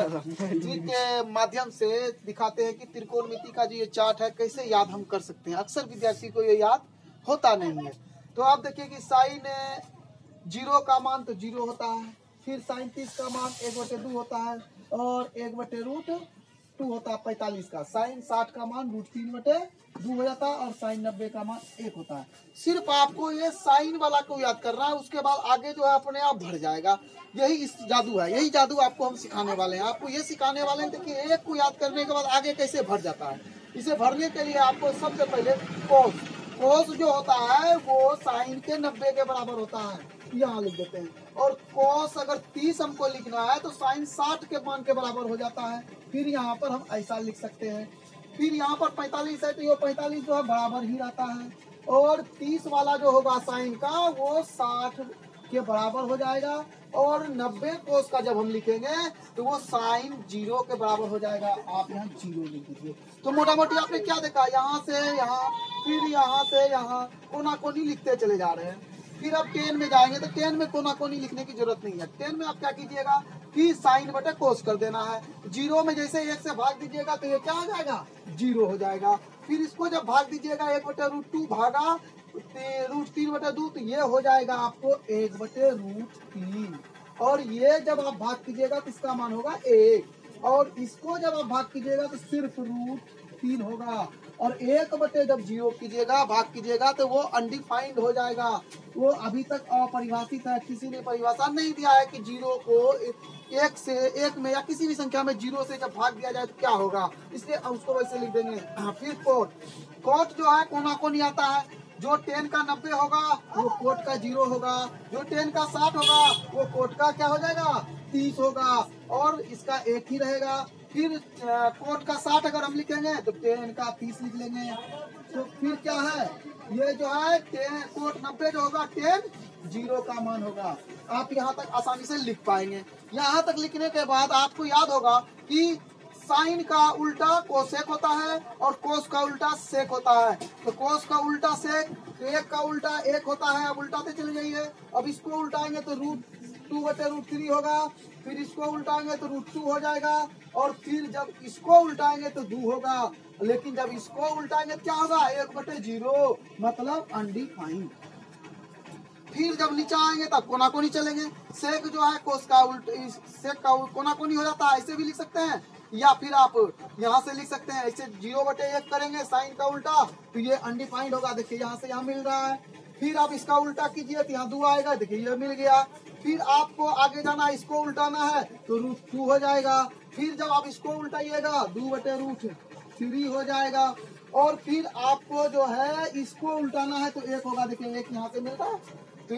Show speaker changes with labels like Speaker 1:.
Speaker 1: के माध्यम से दिखाते हैं कि त्रिकोणमिति का जो ये चार्ट है कैसे याद हम कर सकते हैं। अक्सर विद्यार्थी को ये याद होता नहीं है। तो आप देखिए कि साइन 0 का मान तो 0 होता है, फिर साइन 30 का मान 1/2 होता है और 1/√2 होता है 45 का। साइन 60 का मान √3/2 हो जाता है और साइन 90 का मान 1 होता है। सिर्फ आपको ये साइन वाला को याद करना है, उसके बाद आगे जो है अपने आप बढ़ जाएगा। यही इस जादू है, यही जादू आपको हम सिखाने वाले हैं। आपको ये सिखाने वाले हैं कि एक को याद करने के बाद आगे कैसे भर जाता है। इसे भरने के लिए आपको सबसे पहले कोस जो होता है वो साइन के 90 के बराबर होता है, यहाँ लिख देते हैं। और कोस अगर 30 हमको लिखना है तो साइन 60 के मान के बराबर हो जाता है। फिर यहाँ पर हम ऐसा लिख सकते हैं। फिर यहाँ पर 45 है तो ये 45 जो है बराबर ही रहता है। और 30 वाला जो होगा साइन का वो 60 के बराबर हो जाएगा। और 90 कोस का जब हम लिखेंगे तो वो साइन 0 के बराबर हो जाएगा। आप यहाँ 0 लिख दीजिए। तो मोटा मोटी आपने क्या देखा, यहाँ से यहाँ, फिर यहाँ से यहाँ कोना कोनी लिखते चले जा रहे हैं। फिर अब 10 में जाएंगे तो 10 में कोना कोनी लिखने की जरूरत नहीं है। 10 में आप क्या कीजिएगा कि साइन बटे कोस कर देना है। 0 में जैसे 1 से भाग दीजिएगा तो ये क्या हो जाएगा, 0 हो जाएगा। फिर इसको जब भाग दीजिएगा 1/√2 भागा √3/2 तो ये हो जाएगा आपको 1/√3। और ये जब आप भाग कीजिएगा तो इसका मान होगा 1। और इसको जब आप भाग कीजिएगा तो सिर्फ √3 होगा। और 1 जब 0 कीजिएगा भाग कीजिएगा तो वो अनडिफाइंड हो जाएगा। वो अभी तक अपरिभाषित है, किसी ने परिभाषा नहीं दिया है कि 0 को 1 में या किसी भी संख्या में 0 से जब भाग दिया जाए तो क्या होगा, इसलिए उसको वैसे लिख देंगे। फिर कोट जो है कोना कोनी आता है। जो 10 का 90 होगा वो कोट का 0 होगा, जो 10 का 60 होगा वो कोट का क्या हो जाएगा, 30 होगा और इसका 1 ही रहेगा। फिर कोट का 60 अगर हम लिखेंगे तो 10 का 30 लिख लेंगे। तो फिर क्या है, ये जो है कोट 90 जो होगा 10 0 का मान होगा। आप यहाँ तक आसानी से लिख पाएंगे। यहाँ तक लिखने के बाद आपको याद होगा कि साइन का उल्टा कोसेक होता है और कोस का उल्टा सेक होता है। तो कोस का उल्टा सेक, 1 का उल्टा 1 होता है। अब उल्टाते चले जाइए। अब इसको उल्टाएंगे तो √2/√3 होगा। फिर इसको उल्टाएंगे तो √2 हो जाएगा। और फिर जब इसको उल्टाएंगे तो 2 होगा। लेकिन जब इसको उल्टाएंगे तो क्या होगा, 1/0 मतलब अनडिफाइंड। फिर जब नीचे आएंगे तब कोना कोनी चलेंगे। सेक जो है कोस का उल्टा, सेक का कोना कोनी हो जाता है, ऐसे भी लिख सकते हैं। या फिर आप यहाँ से लिख सकते हैं, ऐसे 0/1 करेंगे साइन का उल्टा तो ये अनडिफाइंड होगा। देखिए यहाँ से यहाँ मिल रहा है। फिर आप इसका उल्टा कीजिए तो यहाँ 2 आएगा। देखिए ये मिल गया। फिर आपको आगे जाना, इसको उल्टाना है तो √2 हो जाएगा। फिर जब आप इसको उल्टाइएगा 2/√3 हो जाएगा। और फिर आपको जो है इसको उल्टाना है तो 1 होगा। देखिए 1 यहाँ से मिल रहा है। तो